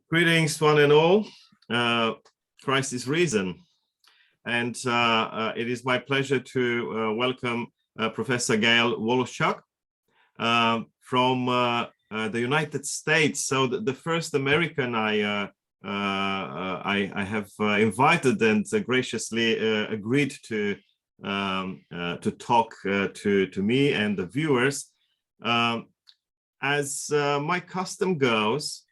Greetings, one and all. Christ is risen. And it is my pleasure to welcome Professor Gayle Woloschak from the United States. So the first American I have invited and graciously agreed to talk to me and the viewers. As my custom goes,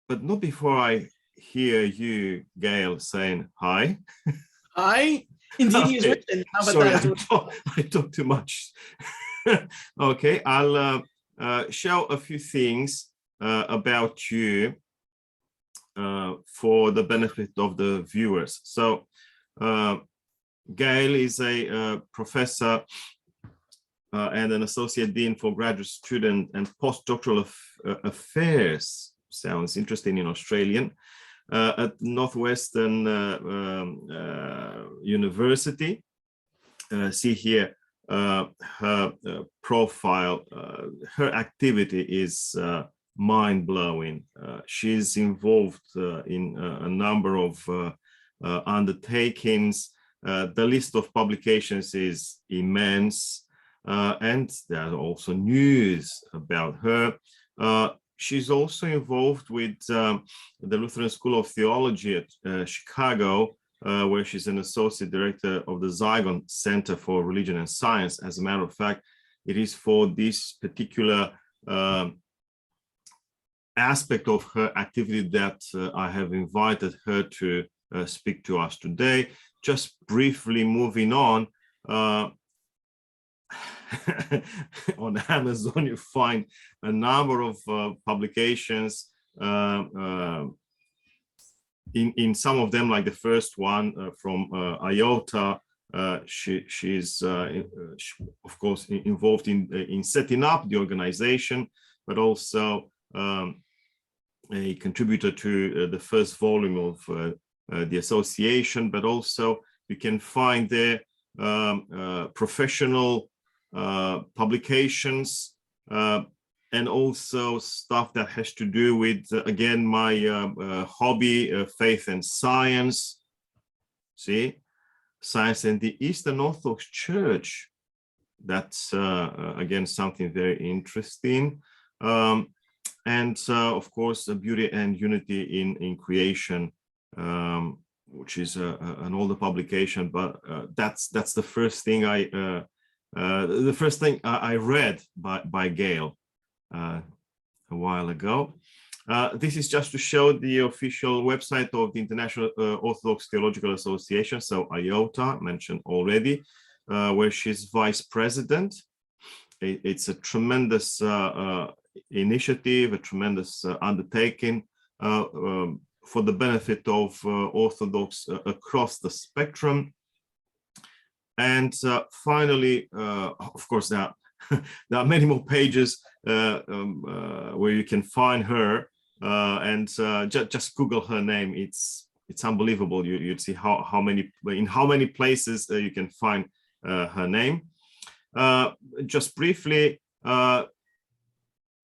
but not before I hear you, Gayle, saying hi. Hi, indeed he is written. How about Sorry, I talk too much. Okay, I'll show a few things about you for the benefit of the viewers. So, Gayle is a professor and an associate dean for graduate student and postdoctoral affairs. Sounds interesting in Australian, at Northwestern University. See here her profile. Her activity is mind-blowing. She's involved in a number of undertakings. The list of publications is immense, and there are also news about her. She's also involved with the Lutheran School of Theology at Chicago, where she's an associate director of the Zygon Center for Religion and Science. As a matter of fact, it is for this particular aspect of her activity that I have invited her to speak to us today. Just briefly moving on, on Amazon, you find a number of publications. In some of them, like the first one from IOTA, she's of course involved in setting up the organization, but also a contributor to the first volume of the association. But also you can find there professional publications and also stuff that has to do with again my hobby, faith and science. See, science and the Eastern Orthodox Church. That's again something very interesting, and of course beauty and unity in creation, which is an older publication, but that's the first thing I read by Gayle a while ago. This is just to show the official website of the International Orthodox Theological Association, so IOTA, mentioned already, where she's vice president. It's a tremendous initiative, a tremendous undertaking for the benefit of Orthodox across the spectrum. And finally, of course, there are many more pages where you can find her, and just Google her name. It's unbelievable. You'd see in how many places you can find her name. Just briefly,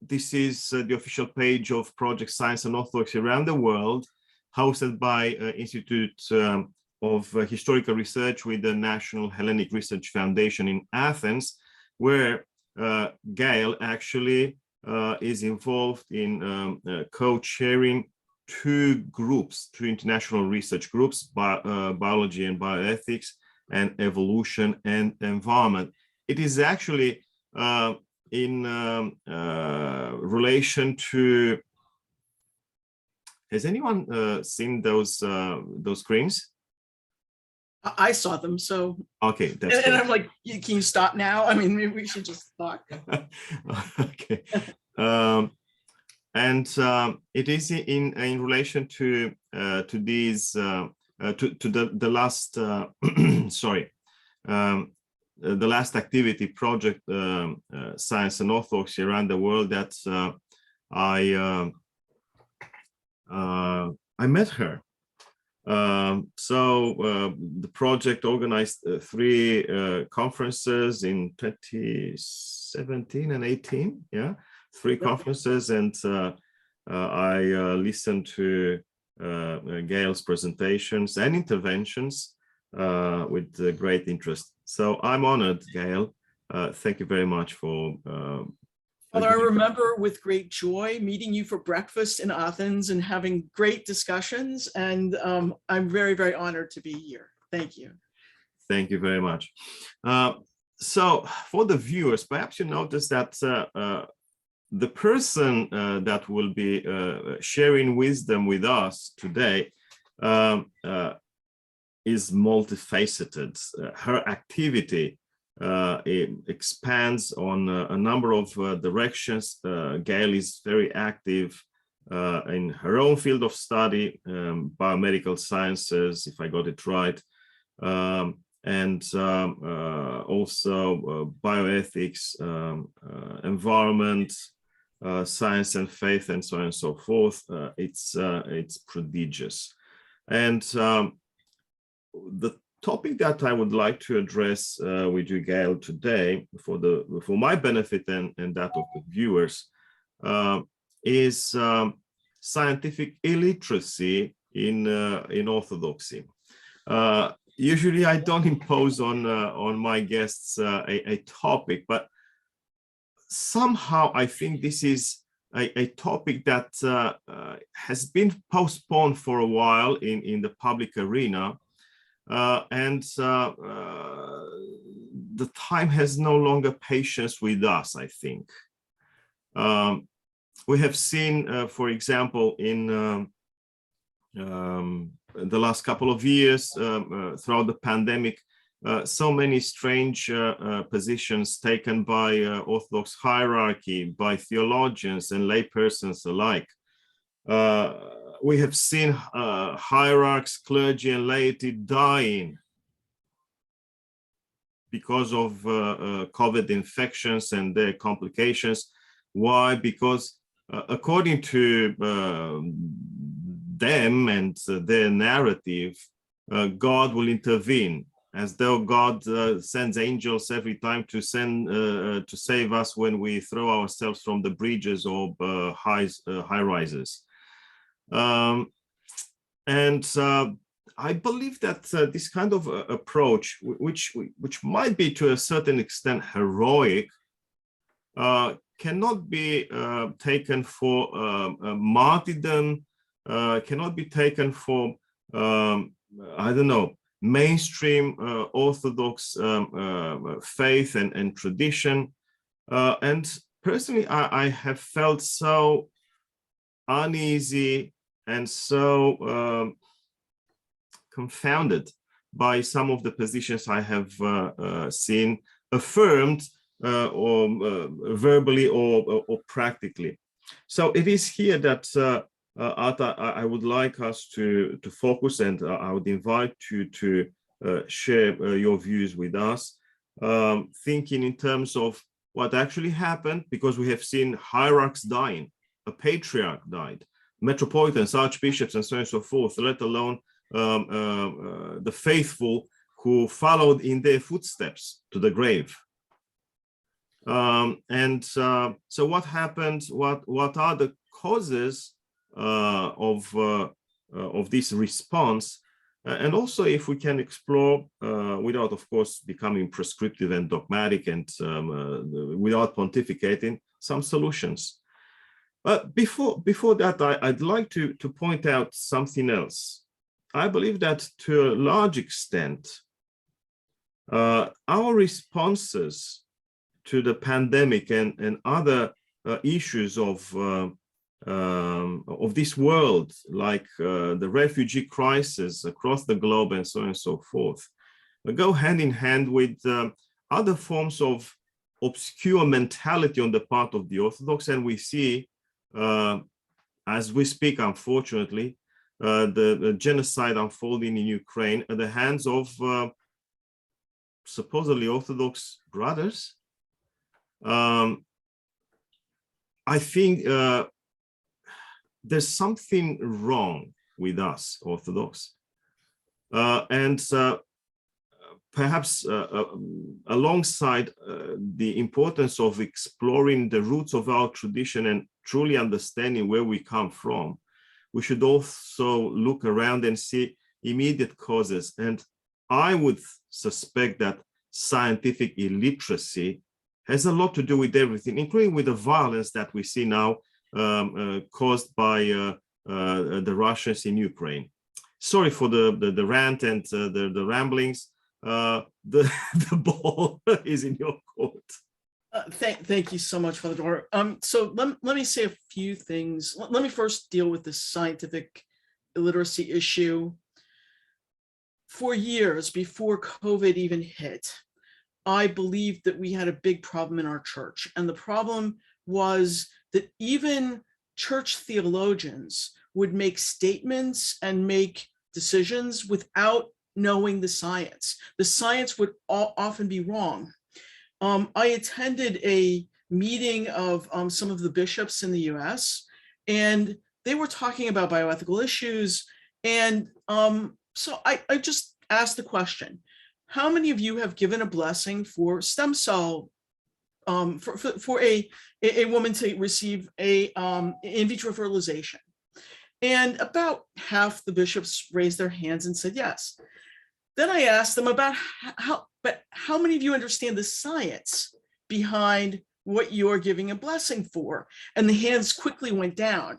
this is the official page of Project Science and Orthodoxy around the world, hosted by Institute of Historical Research with the National Hellenic Research Foundation in Athens, where Gayle actually is involved in co-chairing two international research groups, biology and bioethics, and evolution and environment. It is actually in relation to, has anyone seen those screens? I saw them, so okay. And I'm like, can you stop now? I mean, maybe we should just talk. Okay, and it is in relation to these to the last sorry, the last activity, Project Science and Orthodoxy around the world, that I met her. The project organized 3 conferences in 2017 and 18, yeah, 3 conferences, and I listened to Gayle's presentations and interventions with great interest. So I'm honored, Gayle. Thank you very much for Father, I remember with great joy meeting you for breakfast in Athens and having great discussions. And I'm very, very honored to be here. Thank you. Thank you very much. So for the viewers, perhaps you notice that the person that will be sharing wisdom with us today is multifaceted. Her activity it expands on a number of directions. Gayle is very active in her own field of study, biomedical sciences, if I got it right, and also bioethics, environment, science and faith, and so on and so forth. It's prodigious. And the topic that I would like to address with you, Gayle, today, for my benefit and that of the viewers, is scientific illiteracy in Orthodoxy. Usually, I don't impose on my guests a topic, but somehow I think this is a topic that has been postponed for a while in the public arena. And the time has no longer patience with us, I think. We have seen, for example, in the last couple of years, throughout the pandemic, so many strange positions taken by Orthodox hierarchy, by theologians and laypersons alike. We have seen hierarchs, clergy, and laity dying because of COVID infections and their complications. Why? Because according to them and their narrative, God will intervene, as though God sends angels every time to save us when we throw ourselves from the bridges or high rises. I believe that this kind of approach, which might be to a certain extent heroic, cannot be taken for martyrdom, cannot be taken for, I don't know, mainstream Orthodox faith and tradition. And personally, I have felt so uneasy and so confounded by some of the positions I have seen affirmed or verbally or practically. So it is here that Arta, I would like us to focus, and I would invite you to share your views with us, thinking in terms of what actually happened, because we have seen hierarchs dying, a patriarch died, metropolitans, archbishops, and so on and so forth, let alone the faithful who followed in their footsteps to the grave. So what happened? What are the causes of this response? And also, if we can explore, without, of course, becoming prescriptive and dogmatic, and without pontificating, some solutions. But before that, I'd like to point out something else. I believe that to a large extent, our responses to the pandemic and other issues of this world, like the refugee crisis across the globe and so on and so forth, go hand in hand with other forms of obscure mentality on the part of the Orthodox. And we see, as we speak, unfortunately, the genocide unfolding in Ukraine at the hands of supposedly Orthodox brothers. I think there's something wrong with us Orthodox, and perhaps alongside the importance of exploring the roots of our tradition and truly understanding where we come from, we should also look around and see immediate causes. And I would suspect that scientific illiteracy has a lot to do with everything, including with the violence that we see now caused by the Russians in Ukraine. Sorry for the rant and the ramblings. The ball is in your court. Thank you so much, Father Doru. So let me say a few things. Let me first deal with the scientific illiteracy issue. For years before COVID even hit, I believed that we had a big problem in our church. And the problem was that even church theologians would make statements and make decisions without knowing the science. The science would often be wrong. I attended a meeting of some of the bishops in the US, and they were talking about bioethical issues. And so I just asked the question, how many of you have given a blessing for stem cell, for a woman to receive a in vitro fertilization? And about half the bishops raised their hands and said yes. Then I asked them about how many of you understand the science behind what you're giving a blessing for? And the hands quickly went down.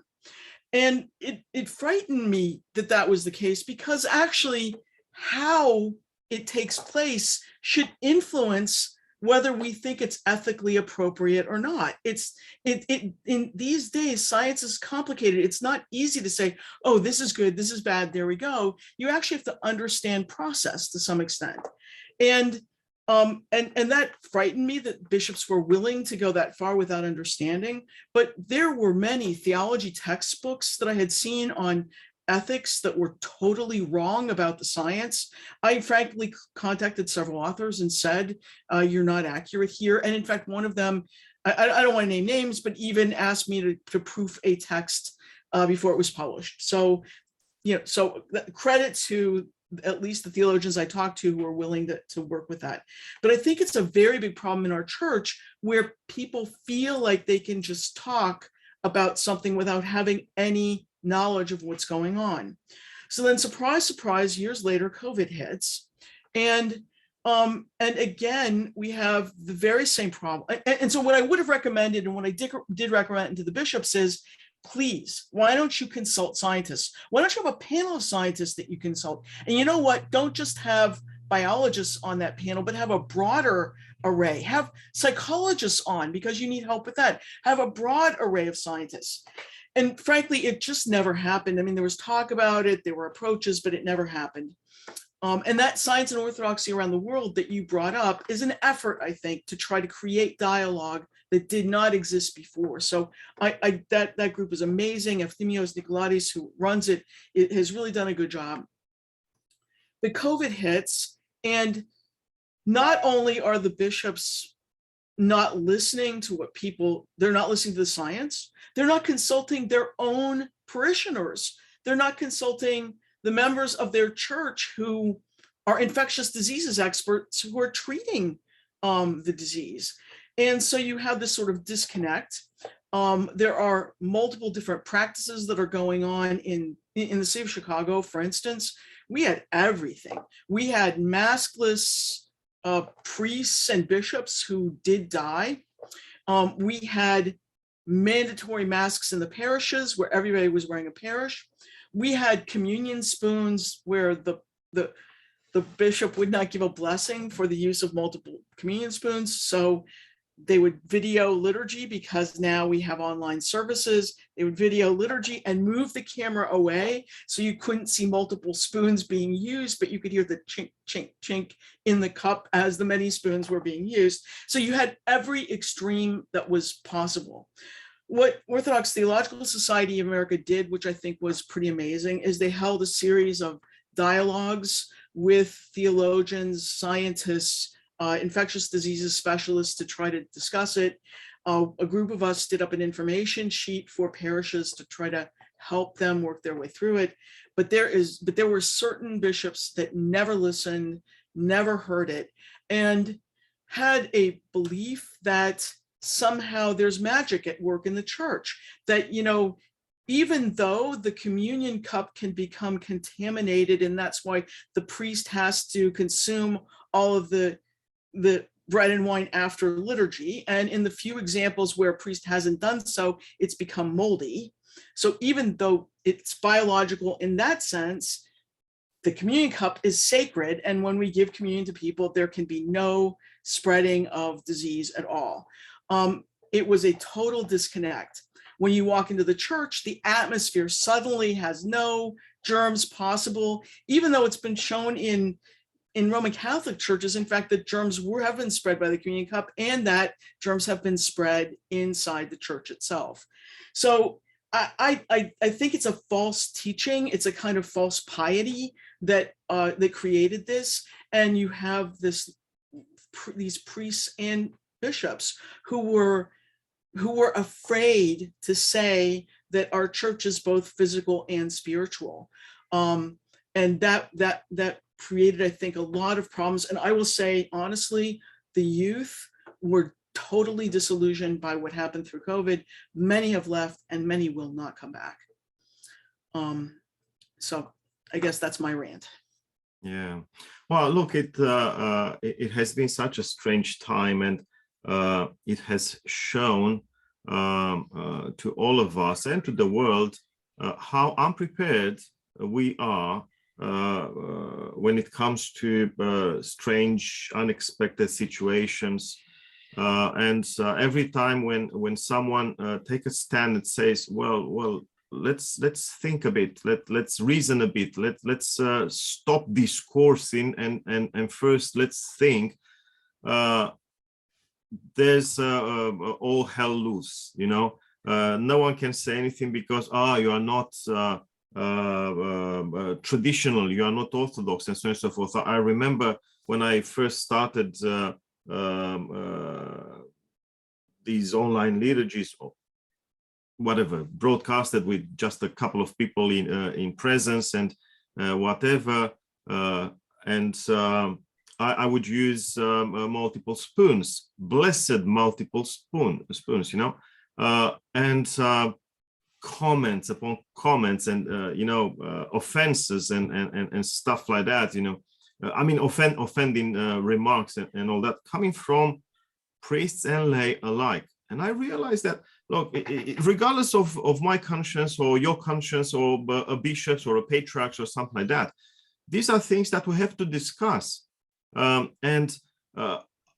And it frightened me that that was the case, because actually how it takes place should influence whether we think it's ethically appropriate or not. In these days, science is complicated. It's not easy to say, oh, this is good, this is bad, there we go. You actually have to understand process to some extent. And that frightened me that bishops were willing to go that far without understanding. But there were many theology textbooks that I had seen on ethics that were totally wrong about the science. I frankly contacted several authors and said, you're not accurate here. And in fact, one of them, I don't want to name names, but asked me to proof a text before it was published. So, so credit to at least the theologians I talked to who are willing to work with that. But I think it's a very big problem in our church where people feel like they can just talk about something without having any knowledge of what's going on. So then, surprise, surprise, years later, COVID hits. And again, we have the very same problem. And so what I would have recommended, and what I did recommend to the bishops is, please, why don't you consult scientists? Why don't you have a panel of scientists that you consult? And you know what? Don't just have biologists on that panel, but have a broader array. Have psychologists on because you need help with that. Have a broad array of scientists. And frankly, it just never happened. I mean, there was talk about it, there were approaches, but it never happened. And that science and orthodoxy around the world that you brought up is an effort, I think, to try to create dialogue that did not exist before. So that group is amazing. Efthymios Nikolaidis, who runs it, has really done a good job. But COVID hits, and not only are the bishops not listening to what they're not listening to the science, they're not consulting their own parishioners. They're not consulting the members of their church who are infectious diseases experts who are treating the disease. And so you have this sort of disconnect. There are multiple different practices that are going on in the city of Chicago. For instance, we had everything. We had maskless priests and bishops who did die. We had mandatory masks in the parishes where everybody was wearing a parish. We had communion spoons where the bishop would not give a blessing for the use of multiple communion spoons. So they would video liturgy, because now we have online services. They would video liturgy and move the camera away so you couldn't see multiple spoons being used, but you could hear the chink, chink, chink in the cup as the many spoons were being used. So you had every extreme that was possible. What Orthodox Theological Society of America did, which I think was pretty amazing, is they held a series of dialogues with theologians, scientists, infectious diseases specialists to try to discuss it. A group of us did up an information sheet for parishes to try to help them work their way through it. But there were certain bishops that never listened, never heard it, and had a belief that somehow there's magic at work in the church, that, even though the communion cup can become contaminated, and that's why the priest has to consume all of the bread and wine after liturgy, and in the few examples where a priest hasn't done so, it's become moldy. So even though it's biological in that sense, the communion cup is sacred, and when we give communion to people, there can be no spreading of disease at all. It was a total disconnect. When you walk into the church, the atmosphere suddenly has no germs possible, even though it's been shown in Roman Catholic churches, in fact, that germs have been spread by the communion cup, and that germs have been spread inside the church itself. So I think it's a false teaching. It's a kind of false piety that created this, and you have these priests and bishops who were afraid to say that our church is both physical and spiritual, and that created, I think, a lot of problems. And I will say, honestly, the youth were totally disillusioned by what happened through COVID. Many have left, and many will not come back. So I guess that's my rant. Yeah. Well, look, it has been such a strange time, and it has shown to all of us and to the world how unprepared we are when it comes to strange, unexpected situations. And every time when someone takes a stand and says, well, let's think a bit, let's reason a bit, let's stop discoursing and first let's think, there's all hell loose, no one can say anything because you are not traditional, you are not Orthodox, and so on and so forth. I remember when I first started these online liturgies, or whatever, broadcasted with just a couple of people in presence and whatever, and I would use multiple spoons, blessed multiple spoons, and comments upon comments, and offenses and stuff like that, I mean, offending remarks and all that coming from priests and lay alike. And I realized that, look, regardless of my conscience or your conscience or a bishop or a patriarch or something like that, these are things that we have to discuss. And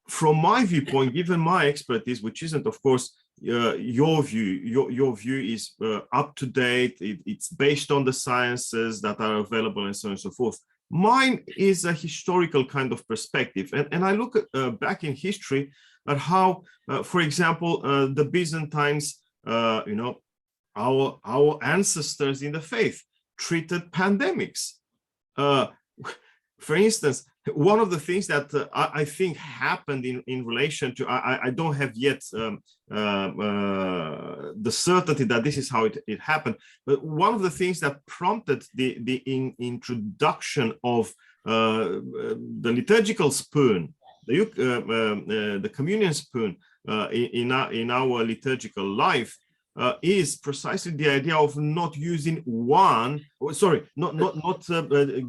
from my viewpoint, given my expertise, which isn't, of course, your view, your view is up to date. It's based on the sciences that are available and so on and so forth. Mine is a historical kind of perspective, and I look at, back in history at how, for example, the Byzantines, our ancestors in the faith treated pandemics. For instance, one of the things that I think happened in relation to, I don't have yet the certainty that this is how it happened, but one of the things that prompted the introduction of the liturgical spoon, the communion spoon in our liturgical life, is precisely the idea of not using not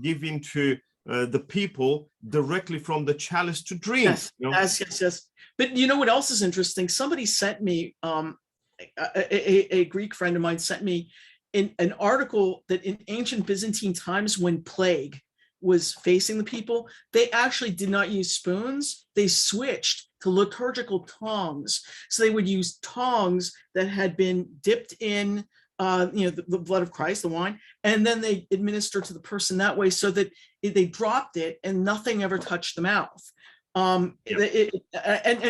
giving to the people directly from the chalice to drink. Yes. But you know what else is interesting? Somebody sent me, a Greek friend of mine sent me an article that in ancient Byzantine times, when plague was facing the people, they actually did not use spoons. They switched to liturgical tongs. So they would use tongs that had been dipped in the blood of Christ, the wine, and then they administered to the person that way, so that they dropped it and nothing ever touched the mouth. And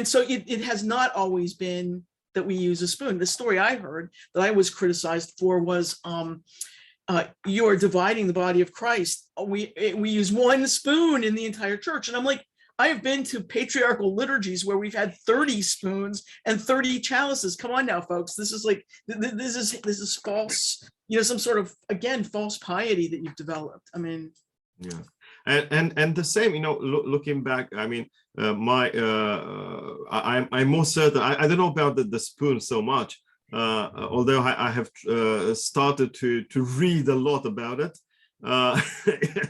so it has not always been that we use a spoon. The story I heard that I was criticized for was, you are dividing the body of Christ. We use one spoon in the entire church. And I'm like, I have been to patriarchal liturgies where we've had 30 spoons and 30 chalices. Come on now, folks. This is false, some sort of, again, false piety that you've developed. I mean, yeah. And the same, looking back, I mean, I'm more certain. I don't know about the spoon so much, although I have started to read a lot about it.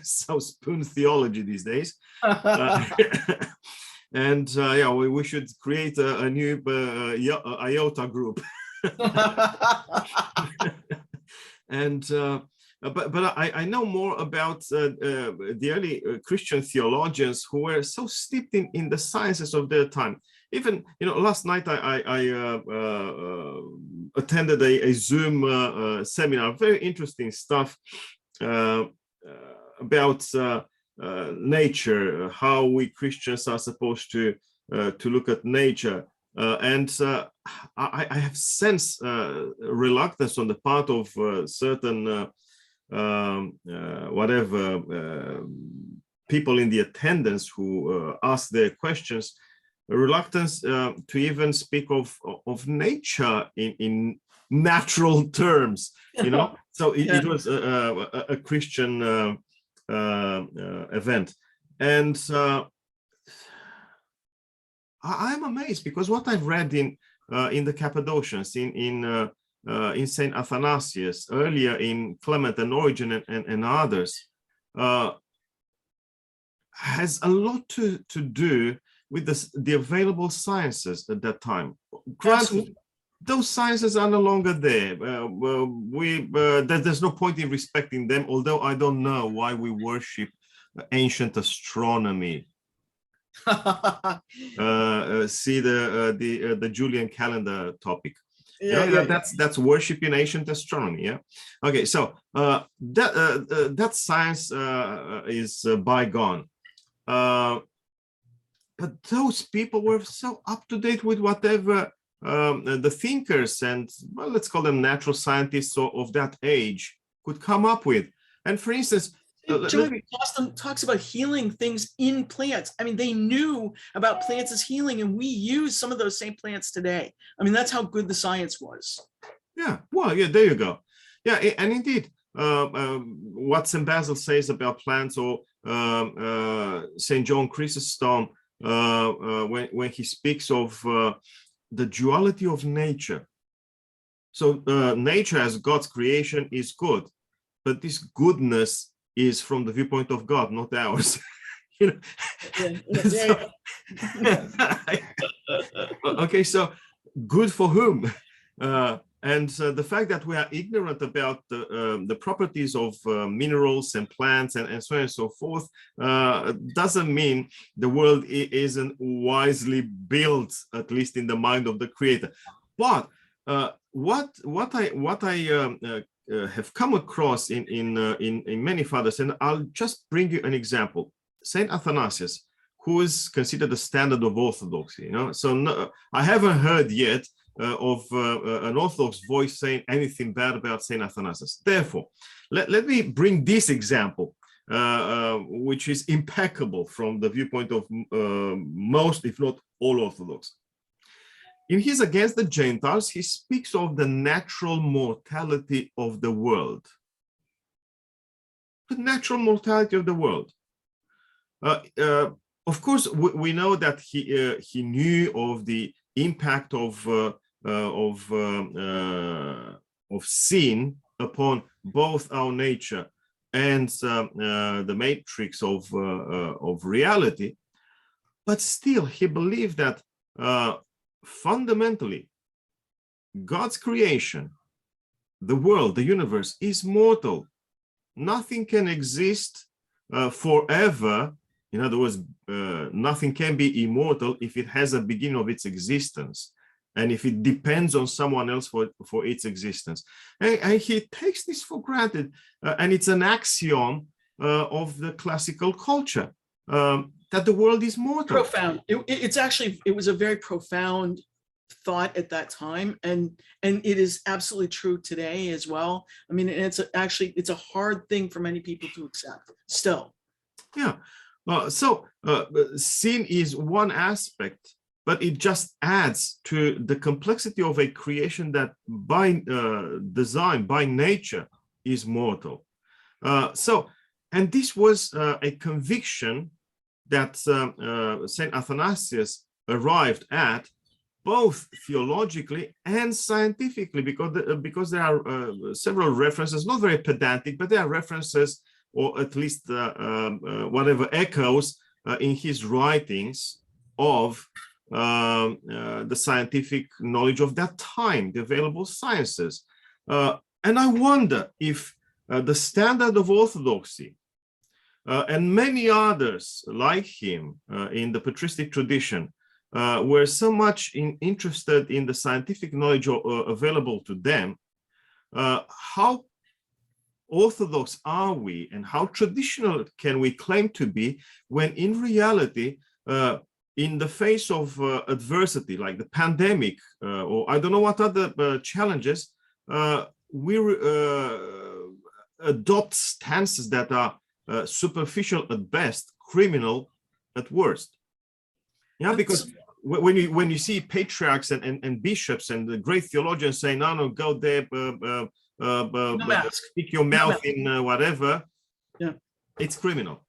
So spoon theology these days. And yeah, we should create a new IOTA group. And but I know more about the early Christian theologians who were so steeped in the sciences of their time. Even, last night I attended a Zoom seminar, very interesting stuff about nature, how we Christians are supposed to look at nature. And I have sensed reluctance on the part of certain people in the attendance who ask their questions, reluctance to even speak of nature in natural terms, So it was a Christian event, and I'm amazed because what I've read in the Cappadocians, in Saint Athanasius, earlier in Clement and Origen and others, has a lot to do with the available sciences at that time. Granted, those sciences are no longer there. There's no point in respecting them, although I don't know why we worship ancient astronomy. See the Julian calendar topic. That's worshiping ancient astronomy. Yeah. Okay. So that science is bygone. But those people were so up to date with whatever the thinkers and, well, let's call them natural scientists of that age could come up with. And for instance, John Boston talks about healing things in plants. I mean, they knew about plants as healing, and we use some of those same plants today. I mean, that's how good the science was. Yeah, well, yeah, there you go. Yeah, and indeed, what St. Basil says about plants, or St. John Chrysostom, when he speaks of the duality of nature. So nature as God's creation is good, but this goodness is from the viewpoint of God, not ours. Okay, so good for whom? And the fact that we are ignorant about the properties of minerals and plants and so on and so forth doesn't mean the world isn't wisely built, at least in the mind of the Creator. But what I have come across in many fathers, and I'll just bring you an example. Saint Athanasius, who is considered the standard of orthodoxy. So no, I haven't heard yet of an Orthodox voice saying anything bad about Saint Athanasius. Therefore, let me bring this example, which is impeccable from the viewpoint of most, if not all, Orthodox. In his Against the Gentiles, he speaks of the natural mortality of the world. The natural mortality of the world. Of course, we know that he knew of the impact of sin upon both our nature and the matrix of reality, but still he believed that fundamentally God's creation, the world, the universe, is mortal. Nothing can exist forever. In other words, nothing can be immortal if it has a beginning of its existence, and if it depends on someone else for its existence. And he takes this for granted, and it's an axiom of the classical culture, that the world is mortal. Profound. It was a very profound thought at that time, and it is absolutely true today as well. I mean, it's a hard thing for many people to accept still. Yeah. So sin is one aspect, but it just adds to the complexity of a creation that by design, by nature, is mortal. So And this was a conviction that St. Athanasius arrived at, both theologically and scientifically, because there are several references, not very pedantic, but there are references, or at least whatever echoes in his writings of the scientific knowledge of that time, the available sciences. And I wonder if the standard of orthodoxy and many others like him in the patristic tradition were so much interested in the scientific knowledge available to them. How orthodox are we, and how traditional can we claim to be, when in reality, in the face of adversity like the pandemic, or I don't know what other challenges, we adopt stances that are superficial at best, criminal at worst. Yeah, because when you see patriarchs and bishops and the great theologians saying, no, go there, stick your mouth in whatever, yeah, it's criminal.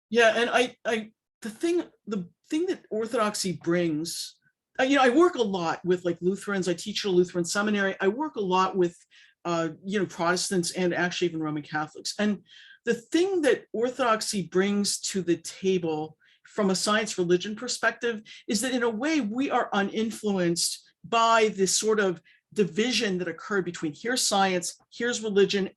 Yeah, and the thing that orthodoxy brings, I work a lot with like Lutherans. I teach at a Lutheran seminary. I work a lot with Protestants and actually even Roman Catholics. And the thing that orthodoxy brings to the table from a science religion perspective is that in a way we are uninfluenced by this sort of division that occurred between here's science, here's religion.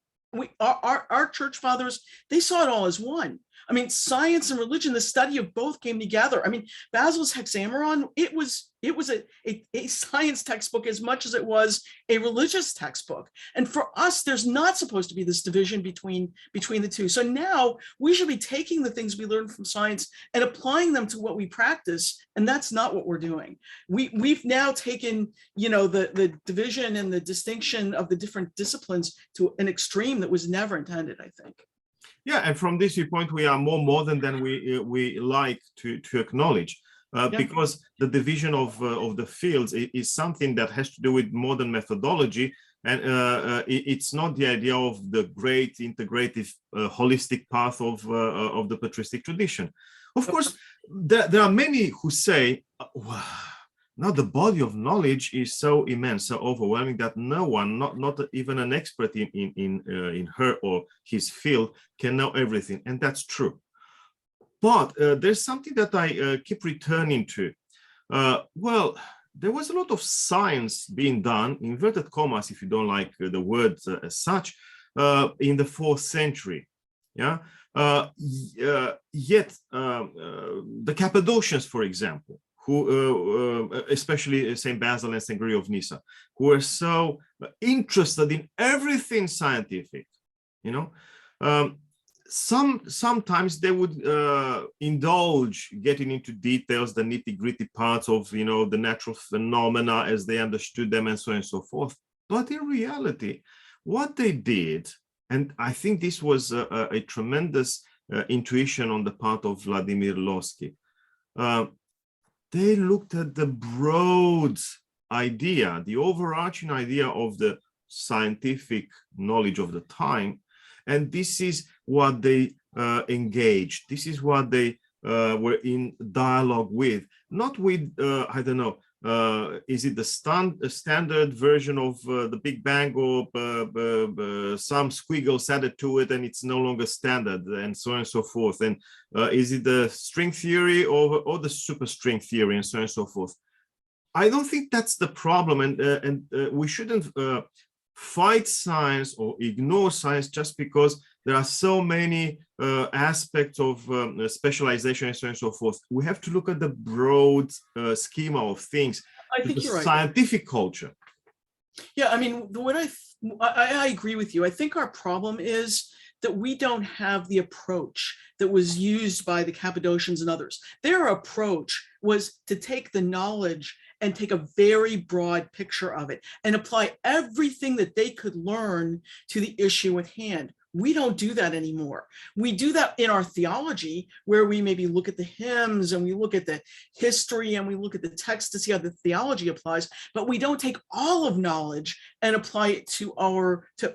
Our church fathers, they saw it all as one. I mean, science and religion, the study of both came together. I mean, Basil's Hexameron, it was a science textbook as much as it was a religious textbook. And for us, there's not supposed to be this division between the two. So now we should be taking the things we learned from science and applying them to what we practice. And that's not what we're doing. We've now taken, the division and the distinction of the different disciplines to an extreme that was never intended, I think. Yeah, and from this viewpoint, we are more modern than we like to acknowledge, because the division of the fields is something that has to do with modern methodology, and it's not the idea of the great integrative, holistic path of the patristic tradition. Of course, there are many who say, wow, now the body of knowledge is so immense, so overwhelming that no one, not even an expert in her or his field, can know everything, and that's true. But there's something that I keep returning to. Well, there was a lot of science being done, inverted commas, if you don't like the word as such, in the 4th century. Yeah. Yet the Cappadocians, for example, who, especially St. Basil and St. Gregory of Nyssa, who are so interested in everything scientific, sometimes they would indulge getting into details, the nitty-gritty parts of, the natural phenomena as they understood them, and so on and so forth. But in reality, what they did, and I think this was a tremendous intuition on the part of Vladimir Lossky, they looked at the broad idea, the overarching idea of the scientific knowledge of the time, and this is what they engaged. This is what they were in dialogue with, not with, I don't know, is it the standard version of the Big Bang, or some squiggles added to it and it's no longer standard, and so on and so forth, and is it the string theory or the superstring theory, and so on and so forth. I don't think that's the problem, and we shouldn't fight science or ignore science just because there are so many aspects of specialization, and so on and so forth. We have to look at the broad schema of things. I think you're right. Scientific culture. Yeah, I mean, I agree with you. I think our problem is that we don't have the approach that was used by the Cappadocians and others. Their approach was to take the knowledge and take a very broad picture of it and apply everything that they could learn to the issue at hand. We don't do that anymore. We do that in our theology, where we maybe look at the hymns and we look at the history and we look at the text to see how the theology applies, but we don't take all of knowledge and apply it to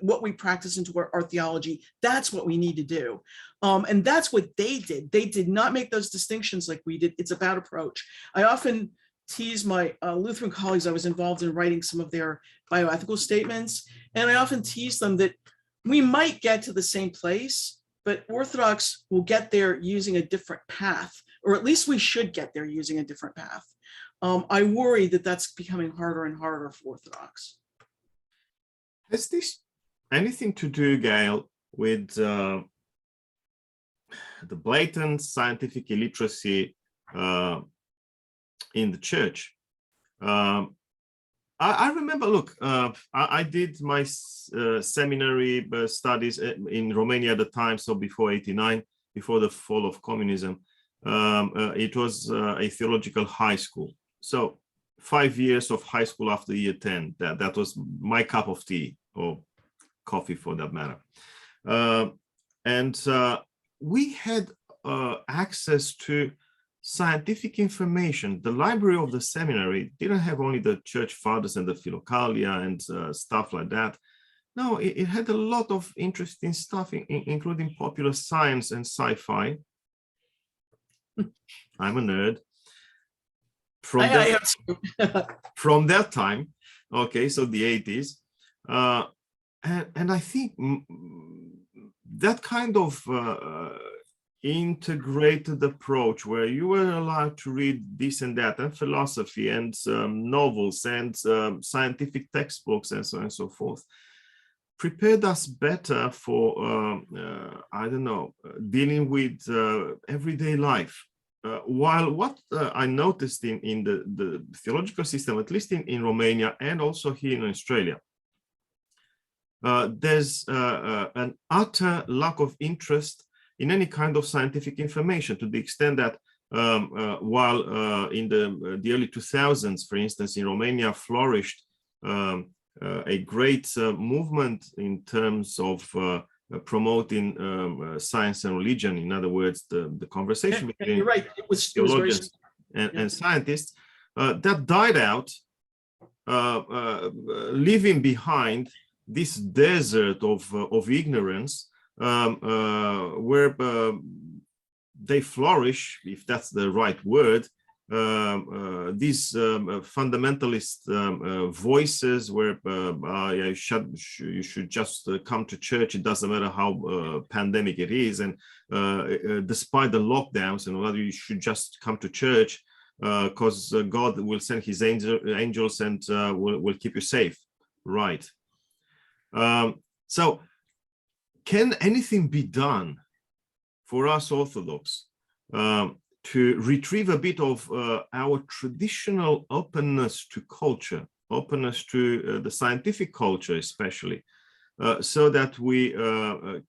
what we practice into our theology. That's what we need to do. And that's what they did. They did not make those distinctions like we did. It's about approach. I often tease my Lutheran colleagues. I was involved in writing some of their bioethical statements, and I often tease them that we might get to the same place, but Orthodox will get there using a different path, or at least we should get there using a different path. I worry that that's becoming harder and harder for Orthodox. Has this anything to do, Gayle, with the blatant scientific illiteracy in the church? I remember, look, I did my seminary studies in Romania at the time, so before '89, before the fall of communism. It was a theological high school. So 5 years of high school after year 10, that was my cup of tea, or coffee for that matter. And we had access to scientific information. The library of the seminary didn't have only the church fathers and the Philokalia and stuff like that. No, it had a lot of interesting stuff, including popular science and sci-fi. I'm a nerd. From that time, okay, so the 80s. And I think that kind of integrated approach, where you were allowed to read this and that, and philosophy and novels and scientific textbooks and so on and so forth, prepared us better for, I don't know, dealing with everyday life. While what I noticed in the theological system, at least in Romania and also here in Australia, there's an utter lack of interest in any kind of scientific information, to the extent that while in the early 2000s, for instance, in Romania flourished a great movement in terms of promoting science and religion. In other words, the conversation between you're right. It was theologians and scientists, that died out, leaving behind this desert of ignorance, where they flourish, if that's the right word, these fundamentalist voices, where you should just come to church. It doesn't matter how pandemic it is, and despite the lockdowns and all, you should just come to church because God will send his angels and will keep you safe, right? So can anything be done for us Orthodox to retrieve a bit of our traditional openness to culture, openness to the scientific culture especially, so that we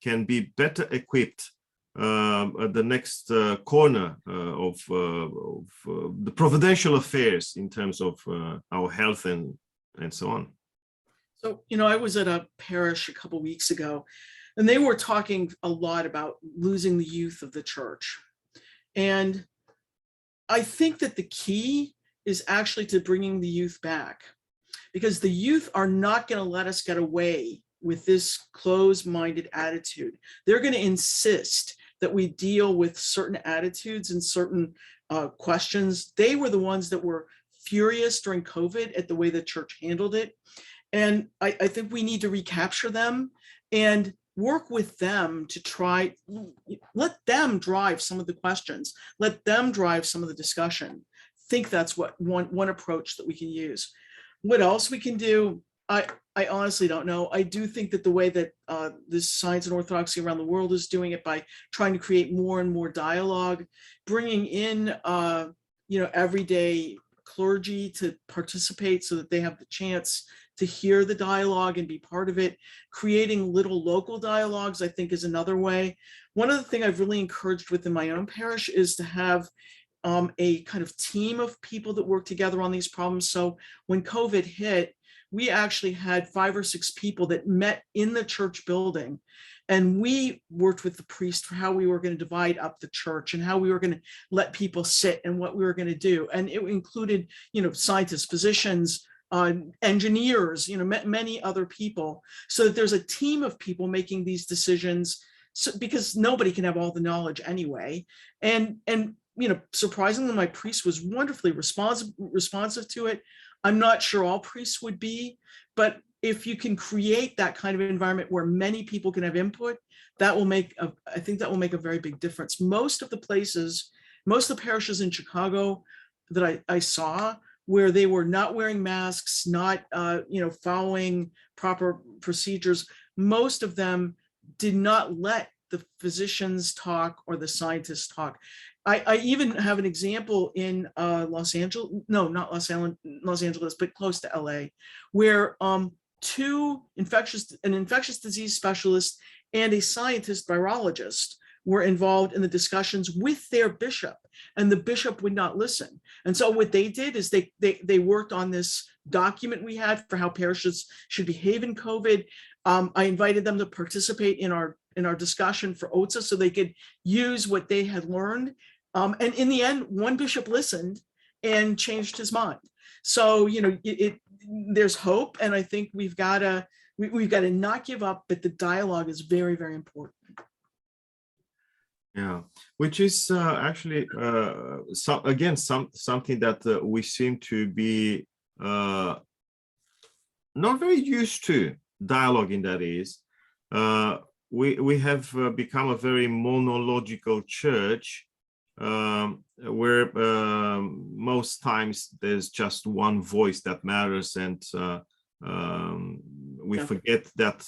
can be better equipped at the next corner of the providential affairs in terms of our health and so on? So, I was at a parish a couple of weeks ago, and they were talking a lot about losing the youth of the church. And I think that the key is actually to bringing the youth back, because the youth are not going to let us get away with this closed-minded attitude. They're going to insist that we deal with certain attitudes and certain questions. They were the ones that were furious during COVID at the way the church handled it. And I think we need to recapture them and work with them to try, let them drive some of the questions, let them drive some of the discussion. I think that's what one approach that we can use. What else we can do, I honestly don't know. I do think that the way that this science and orthodoxy around the world is doing it by trying to create more and more dialogue, bringing in everyday clergy to participate so that they have the chance to hear the dialogue and be part of it. Creating little local dialogues, I think, is another way. One other thing I've really encouraged within my own parish is to have a kind of team of people that work together on these problems. So when COVID hit, we actually had 5 or 6 people that met in the church building. And we worked with the priest for how we were going to divide up the church and how we were going to let people sit and what we were going to do. And it included, scientists, physicians, engineers, many other people, so that there's a team of people making these decisions, because nobody can have all the knowledge anyway. And surprisingly, my priest was wonderfully responsive to it. I'm not sure all priests would be, but if you can create that kind of environment where many people can have input, that will make I think that will make a very big difference. Most of the parishes in Chicago that I saw, where they were not wearing masks, not following proper procedures, most of them did not let the physicians talk or the scientists talk. I even have an example in Los Angeles, no, not Los Angeles, but close to LA, where an infectious disease specialist and a scientist virologist were involved in the discussions with their bishop, and the bishop would not listen. And so what they did is they worked on this document we had for how parishes should behave in COVID. I invited them to participate in our discussion for OTSA so they could use what they had learned. And in the end, one bishop listened and changed his mind. So, there's hope. And I think we've got to not give up, but the dialogue is very, very important. Yeah, which is actually, something that we seem to be not very used to, dialoguing, that is. We have become a very monological church, where most times there's just one voice that matters, and we forget that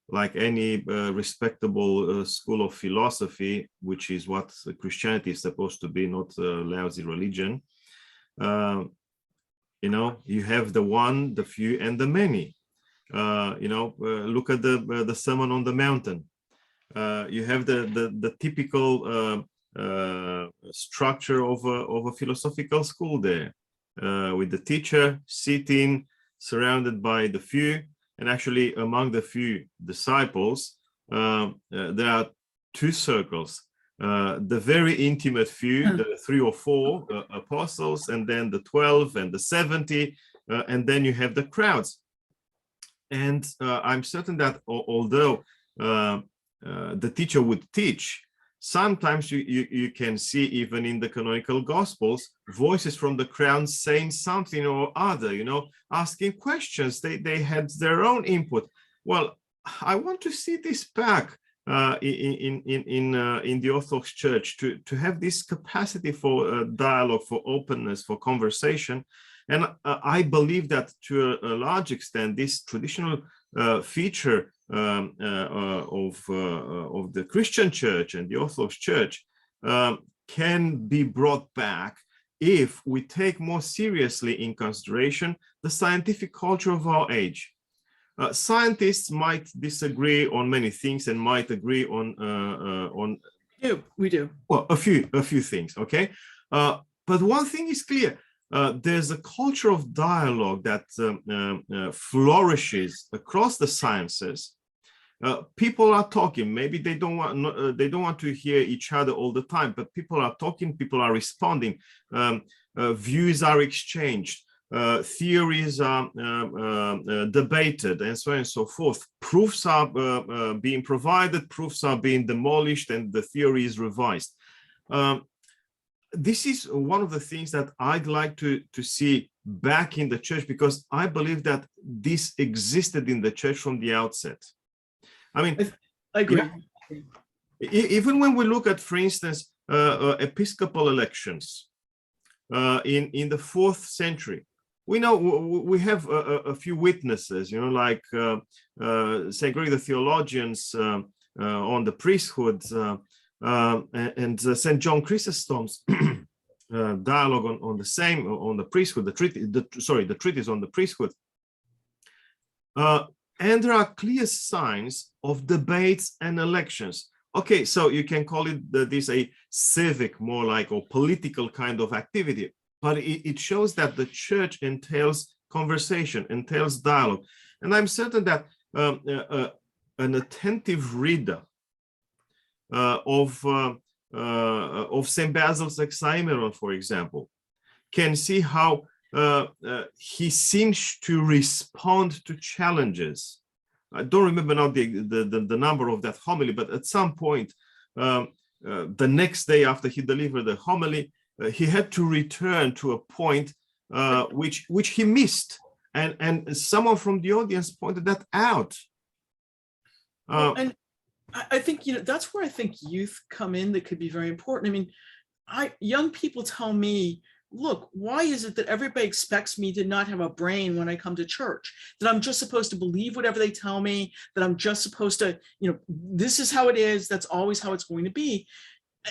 like any respectable school of philosophy, which is what Christianity is supposed to be, not a lousy religion, you have the one, the few, and the many. Look at the Sermon on the Mountain. You have the typical structure of a philosophical school there, with the teacher sitting surrounded by the few. And actually, among the few disciples, there are 2 circles: the very intimate few, the 3 or 4 apostles, and then the 12 and the 70, and then you have the crowds. And I'm certain that although the teacher would teach, sometimes you can see, even in the canonical Gospels, voices from the crowd saying something or other, asking questions. They had their own input. Well, I want to see this back in the Orthodox Church, to have this capacity for dialogue, for openness, for conversation. And I believe that to a large extent, this traditional feature of the Christian Church and the Orthodox Church can be brought back if we take more seriously in consideration the scientific culture of our age. Scientists might disagree on many things and might agree on we do. Well, a few things, okay? But one thing is clear. There's a culture of dialogue that flourishes across the sciences. People are talking. Maybe they don't want to hear each other all the time, but people are talking. People are responding. Views are exchanged. Theories are debated, and so on and so forth. Proofs are being provided. Proofs are being demolished, and the theory is revised. This is one of the things that I'd like to see back in the church, because I believe that this existed in the church from the outset. I mean, I agree. Even when we look at, for instance, episcopal elections in the 4th century, we know we have a few witnesses, like St. Gregory the Theologians on the priesthood, and St. John Chrysostom's dialogue on the priesthood, the treatise on the priesthood. And there are clear signs of debates and elections. Okay, so you can call it this a civic, more like, or political kind of activity, but it shows that the church entails conversation, entails dialogue. And I'm certain that an attentive reader of St. Basil's Hexaemeron, for example, can see how he seems to respond to challenges. I don't remember now the number of that homily, but at some point, the next day after he delivered the homily, he had to return to a point which he missed, and someone from the audience pointed that out. And I think, that's where I think youth come in that could be very important. I mean, young people tell me, look, why is it that everybody expects me to not have a brain when I come to church? That I'm just supposed to believe whatever they tell me, that I'm just supposed to, this is how it is, that's always how it's going to be.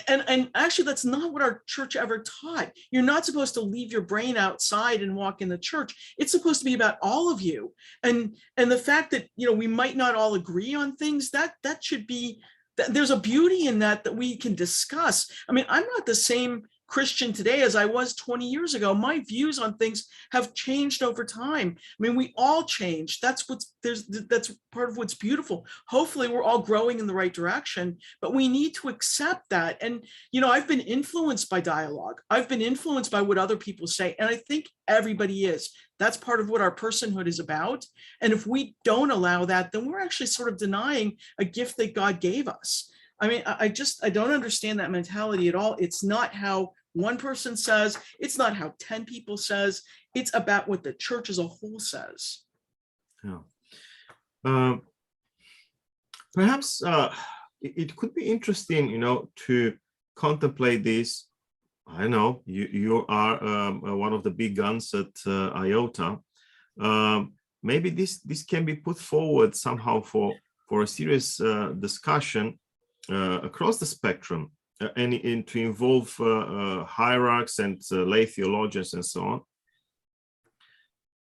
And actually, that's not what our church ever taught. You're not supposed to leave your brain outside and walk in the church. It's supposed to be about all of you. And the fact that, we might not all agree on things, that should be, there's a beauty in that we can discuss. I mean, I'm not the same Christian today as I was 20 years ago. My views on things have changed over time. I mean, we all change. That's part of what's beautiful. Hopefully we're all growing in the right direction, but we need to accept that. And, I've been influenced by dialogue. I've been influenced by what other people say. And I think everybody is. That's part of what our personhood is about. And if we don't allow that, then we're actually sort of denying a gift that God gave us. I mean, I don't understand that mentality at all. It's not how one person says, it's not how 10 people says, it's about what the church as a whole says. Yeah. Perhaps it could be interesting, to contemplate this. I know you are one of the big guns at IOTA. Maybe this can be put forward somehow for a serious discussion across the spectrum, and to involve hierarchs and lay theologians and so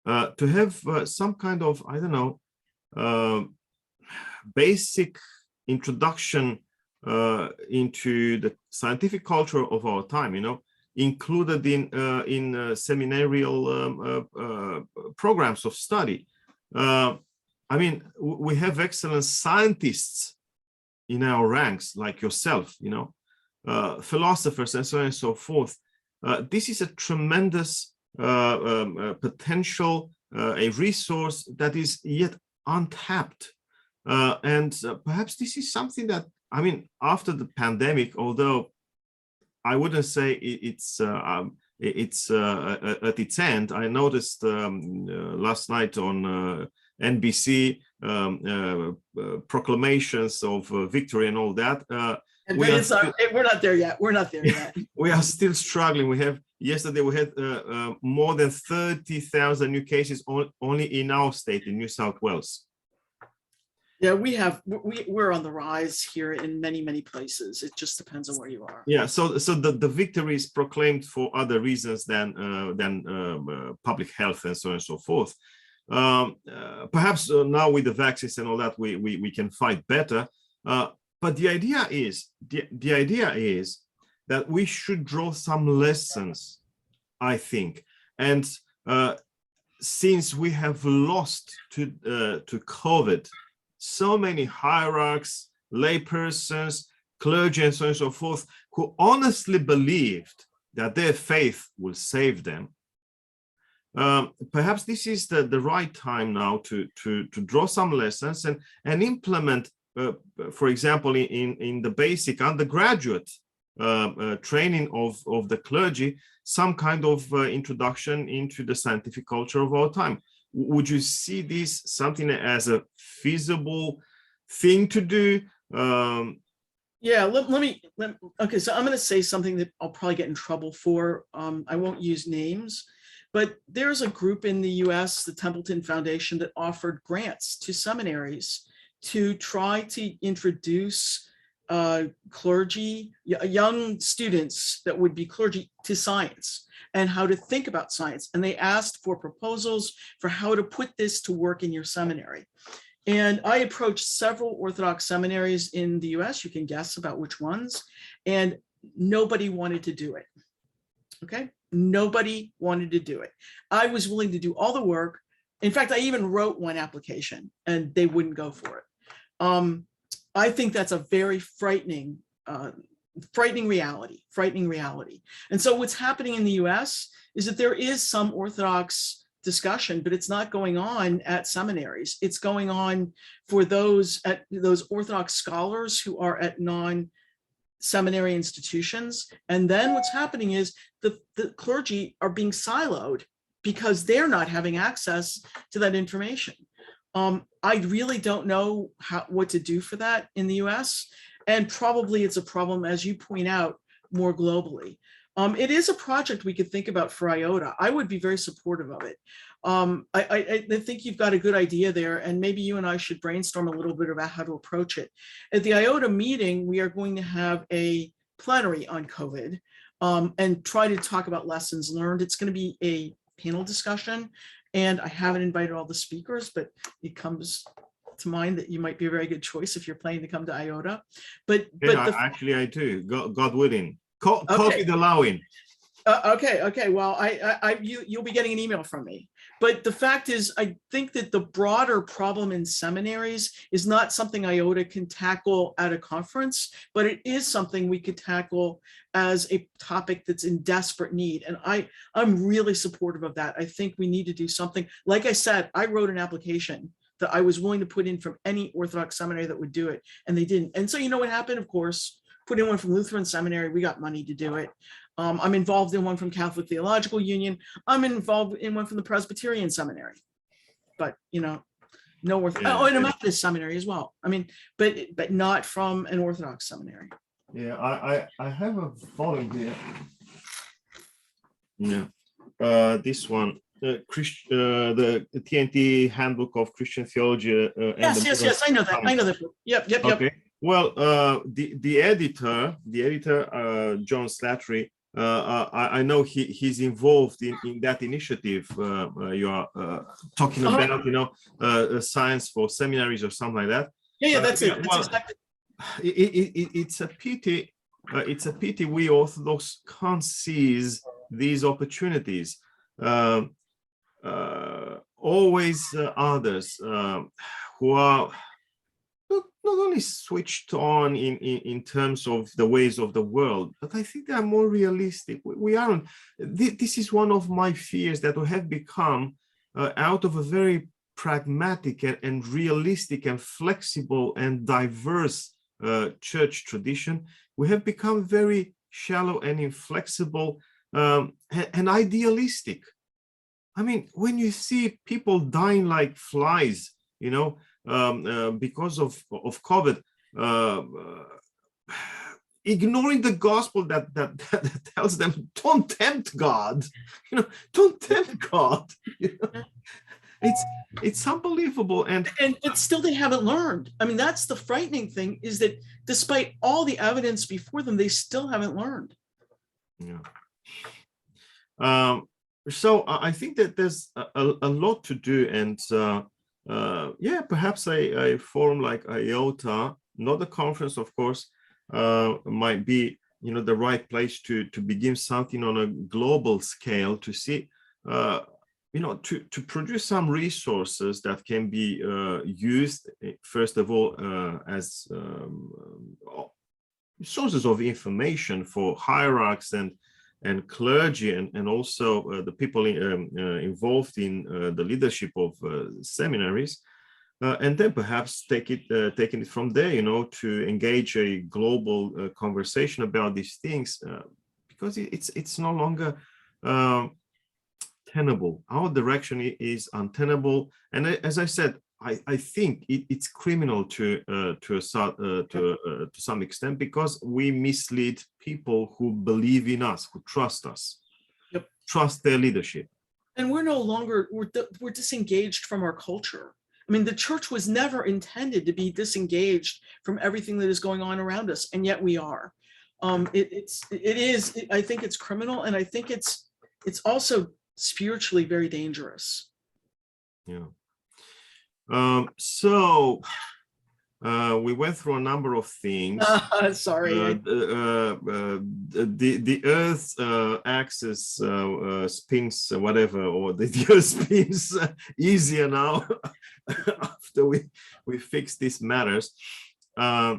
on, to have some kind of, I don't know, basic introduction into the scientific culture of our time, included in seminarial programs of study. I mean, we have excellent scientists in our ranks, like yourself, philosophers and so on and so forth. This is a tremendous potential, a resource that is yet untapped. And perhaps this is something that, I mean, after the pandemic, although I wouldn't say it's at its end, I noticed last night on NBC proclamations of victory and all that. We're not there yet. We're not there yet. We are still struggling. Yesterday we had more than 30,000 new cases only in our state, in New South Wales. Yeah, we're on the rise here in many, many places. It just depends on where you are. Yeah, so the victory is proclaimed for other reasons than public health and so on and so forth. Perhaps now with the vaccines and all that, we can fight better. But the idea is that we should draw some lessons, I think. And since we have lost to COVID so many hierarchs, laypersons, clergy, and so on and so forth, who honestly believed that their faith will save them, perhaps this is the right time now to draw some lessons and implement, for example, in the basic undergraduate training of the clergy, some kind of introduction into the scientific culture of our time. Would you see this something as a feasible thing to do? Yeah, okay, so I'm going to say something that I'll probably get in trouble for. I won't use names, but there's a group in the US, the Templeton Foundation, that offered grants to seminaries to try to introduce clergy, young students that would be clergy, to science and how to think about science. And they asked for proposals for how to put this to work in your seminary. And I approached several Orthodox seminaries in the US, you can guess about which ones, and nobody wanted to do it. Okay, Nobody wanted to do it. I was willing to do all the work. In fact, I even wrote one application and they wouldn't go for it. I think that's a very frightening reality. And so what's happening in the US is that there is some Orthodox discussion, but it's not going on at seminaries. It's going on for those Orthodox scholars who are at non-seminary institutions. And then what's happening is the clergy are being siloed because they're not having access to that information. I really don't know what to do for that in the US. And probably it's a problem, as you point out, more globally. It is a project we could think about for IOTA. I would be very supportive of it. I think you've got a good idea there, and maybe you and I should brainstorm a little bit about how to approach it. At the IOTA meeting, we are going to have a plenary on COVID and try to talk about lessons learned. It's going to be a panel discussion, and I haven't invited all the speakers, but it comes to mind that you might be a very good choice if you're planning to come to IOTA. But actually I do. God willing. COVID allowing. Okay. Well, you'll be getting an email from me. But the fact is, I think that the broader problem in seminaries is not something IOTA can tackle at a conference, but it is something we could tackle as a topic that's in desperate need. And I'm really supportive of that. I think we need to do something. Like I said, I wrote an application that I was willing to put in from any Orthodox seminary that would do it, and they didn't. And so you know what happened, of course? Put in one from Lutheran Seminary, we got money to do it. I'm involved in one from Catholic Theological Union. I'm involved in one from the Presbyterian Seminary. But, you know, no and a Methodist seminary as well. I mean, but not from an Orthodox seminary. Yeah, I have a volume here. Yeah, this one. The TNT Handbook of Christian Theology. Yes, I know that. I know that. Yep. Okay. Well, the editor, John Slattery, I know he's involved in that initiative you are talking about, you know, science for seminaries or something like that. Yeah, that's it. That's exactly. It's a pity. It's a pity we Orthodox can't seize these opportunities. Always others who are not only switched on in terms of the ways of the world, but I think they are more realistic. We aren't. This is one of my fears, that we have become out of a very pragmatic and realistic and flexible and diverse church tradition. We have become very shallow and inflexible and idealistic. I mean, when you see people dying like flies, you know, because of COVID, ignoring the gospel that tells them, don't tempt God, you know, don't tempt God. You know? It's unbelievable, but still they haven't learned. I mean, that's the frightening thing, is that despite all the evidence before them, they still haven't learned. Yeah. So I think that there's a lot to do, and yeah, perhaps a forum like IOTA, not a conference, of course, might be, you know, the right place to begin something on a global scale, to see, you know, to produce some resources that can be used, first of all, as sources of information for hierarchs and clergy, and also the people involved in the leadership of seminaries, and then perhaps taking it from there, you know, to engage a global conversation about these things, because it's no longer tenable. Our direction is untenable, and as I said, I think it's criminal to some extent, because we mislead people who believe in us, who trust us, trust their leadership. And we're no longer, we're disengaged from our culture. I mean, the church was never intended to be disengaged from everything that is going on around us, and yet we are. It is. I think it's criminal, and I think it's also spiritually very dangerous. Yeah. So we went through a number of things. Sorry. The Earth's axis spins whatever, or the Earth spins easier now after we fix these matters. Yeah.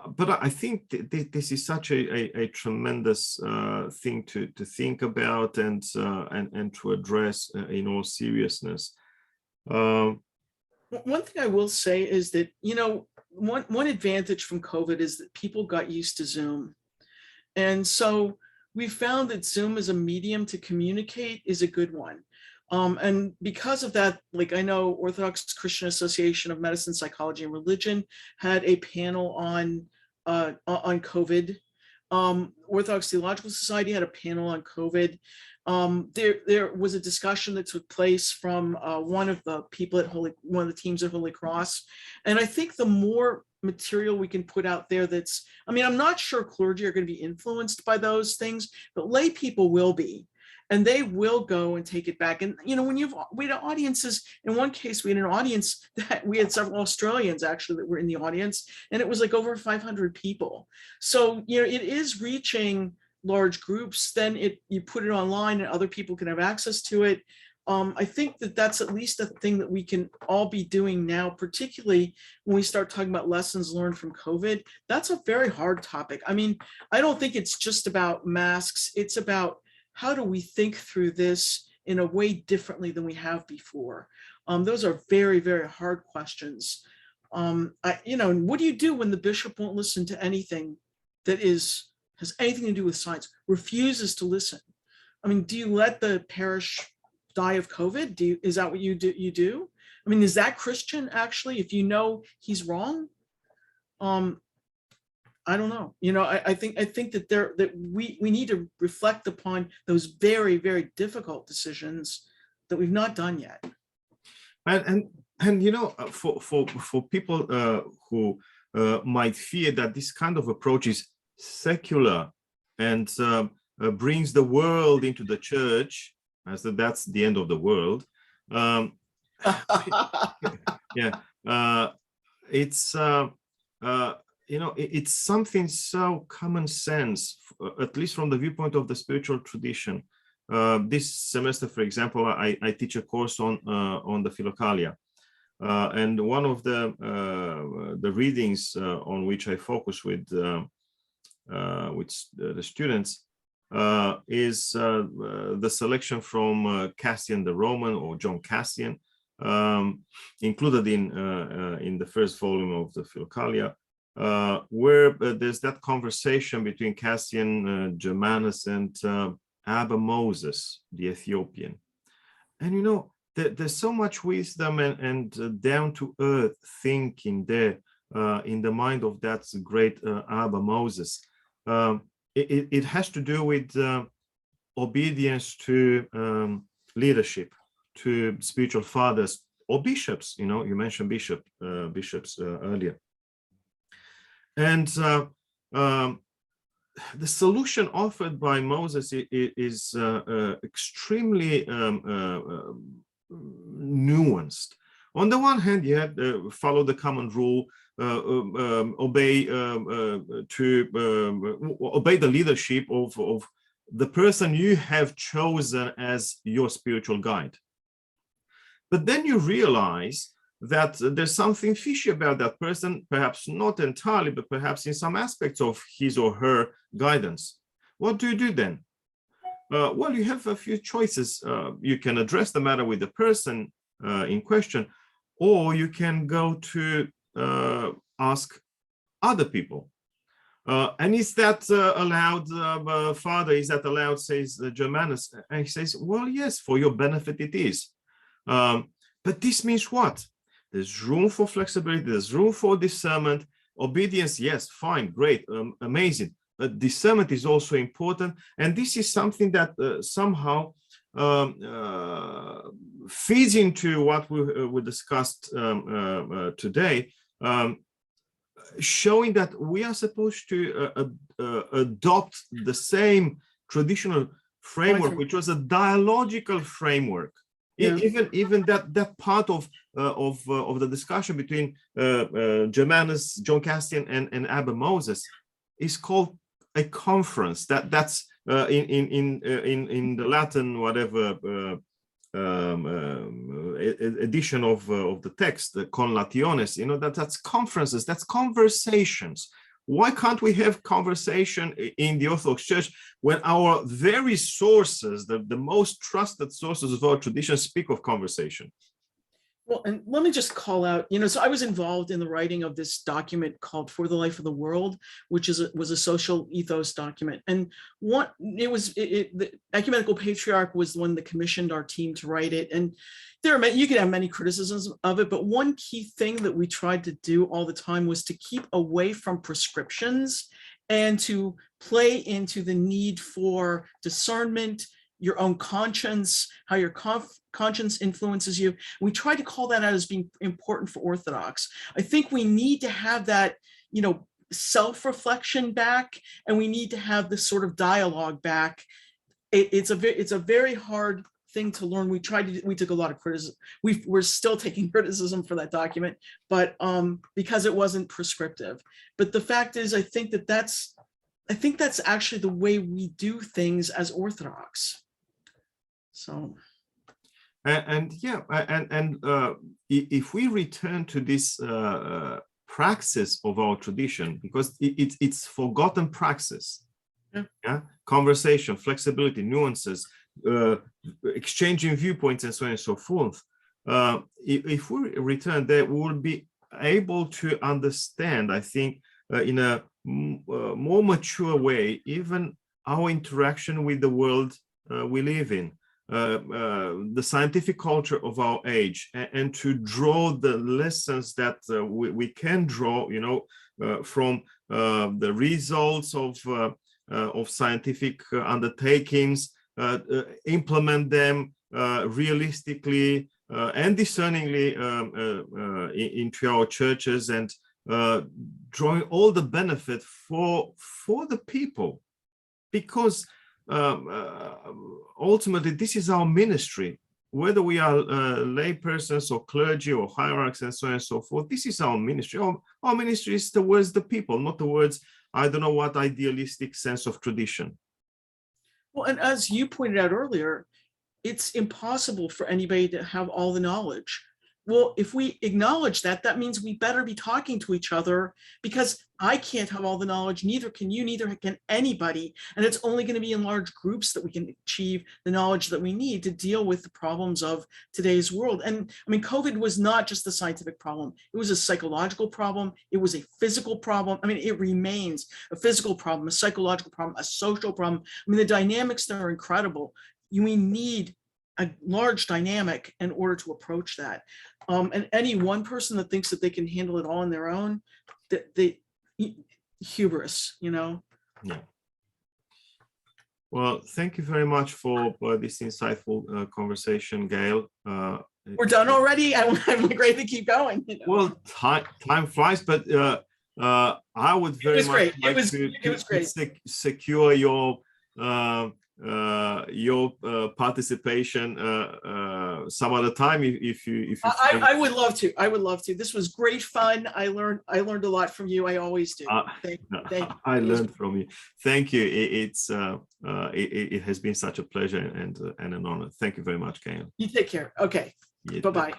But I think this is such a tremendous thing to think about and to address in all seriousness. One thing I will say is that, you know, one advantage from COVID is that people got used to Zoom. And so we found that Zoom as a medium to communicate is a good one. And because of that, like I know Orthodox Christian Association of Medicine, Psychology, and Religion had a panel on COVID. Orthodox Theological Society had a panel on COVID. There was a discussion that took place from one of the people at one of the teams at Holy Cross. And I think the more material we can put out there I mean, I'm not sure clergy are going to be influenced by those things, but lay people will be. And they will go and take it back. And, you know, we had audiences, in one case, we had an audience that we had several Australians actually that were in the audience, and it was like over 500 people. So, you know, it is reaching large groups. Then you put it online and other people can have access to it. I think that that's at least a thing that we can all be doing now, particularly when we start talking about lessons learned from COVID. That's a very hard topic. I mean, I don't think it's just about masks. It's about how do we think through this in a way differently than we have before? Those are very, very hard questions. You know, what do you do when the bishop won't listen to anything that has anything to do with science, refuses to listen? I mean, do you let the parish die of COVID? Is that what you do? I mean, is that Christian actually, if you know he's wrong? I don't know. You know, I think that we need to reflect upon those very, very difficult decisions that we've not done yet. And you know, for people who might fear that this kind of approach is secular and brings the world into the church, as that's the end of the world. Yeah, it's. You know, it's something so common sense, at least from the viewpoint of the spiritual tradition. This semester, for example, I teach a course on the Philokalia, and one of the readings on which I focus with the students is the selection from Cassian the Roman, or John Cassian, included in the first volume of the Philokalia. Where there's that conversation between Cassian, Germanus, and Abba Moses, the Ethiopian. And you know, there's so much wisdom and down-to-earth thinking there in the mind of that great Abba Moses. It has to do with obedience to leadership, to spiritual fathers or bishops. You know, you mentioned bishops earlier. And the solution offered by Moses is extremely nuanced. On the one hand, you have to follow the common rule, obey the leadership of the person you have chosen as your spiritual guide. But then you realize that there's something fishy about that person, perhaps not entirely, but perhaps in some aspects of his or her guidance. What do you do then? Well, you have a few choices. You can address the matter with the person in question, or you can go to ask other people. And is that allowed, Father? Is that allowed, says Germanus? And he says, well, yes, for your benefit it is. But this means what? There's room for flexibility, there's room for discernment. Obedience, yes, fine, great, amazing. But discernment is also important. And this is something that somehow feeds into what we discussed today, showing that we are supposed to adopt the same traditional framework, which was a dialogical framework. Yeah. Even that part of the discussion between Germanus, John Castian, and Abba Moses is called a conference. That's in the Latin whatever edition of the text, conlationes. That's conferences. That's conversations. Why can't we have conversation in the Orthodox Church when our very sources, the most trusted sources of our tradition, speak of conversation? Well, and let me just call out, so I was involved in the writing of this document called For the Life of the World, which was a social ethos document. And the Ecumenical Patriarch was the one that commissioned our team to write it. And you could have many criticisms of it, but one key thing that we tried to do all the time was to keep away from prescriptions and to play into the need for discernment, your own conscience, how your conscience influences you. We try to call that out as being important for Orthodox. I think we need to have that, self-reflection back, and we need to have this sort of dialogue back. It's a very hard thing to learn. We took a lot of criticism. We're still taking criticism for that document, but because it wasn't prescriptive. But the fact is, I think that's actually the way we do things as Orthodox. So, if we return to this praxis of our tradition, because it's forgotten praxis, conversation, flexibility, nuances, exchanging viewpoints, and so on and so forth. If we return there, we will be able to understand, I think, in a more mature way, even our interaction with the world we live in. The scientific culture of our age, and to draw the lessons that we can draw, from the results of scientific undertakings, implement them realistically and discerningly into our churches, and drawing all the benefit for the people, because ultimately, this is our ministry. Whether we are lay persons or clergy or hierarchs and so on and so forth, this is our ministry. Our ministry is towards the people, not towards, I don't know what idealistic sense of tradition. Well, and as you pointed out earlier, it's impossible for anybody to have all the knowledge. Well, if we acknowledge that, that means we better be talking to each other, because I can't have all the knowledge, neither can you, neither can anybody. And it's only going to be in large groups that we can achieve the knowledge that we need to deal with the problems of today's world. And I mean, COVID was not just a scientific problem. It was a psychological problem. It was a physical problem. I mean, it remains a physical problem, a psychological problem, a social problem. I mean, the dynamics there are incredible. We need a large dynamic in order to approach that. And any one person that thinks that they can handle it all on their own, they hubris, Yeah. Well, thank you very much for this insightful conversation, Gayle. We're done already. I'm great to keep going. Well, time flies, but I would very much like to secure your participation some other time if you I would love to. This was great fun. I learned a lot from you. I always do. Thank I learned from you. Thank you. It has been such a pleasure and an honor. Thank you very much, Gayle. You take care. Okay. Bye-bye.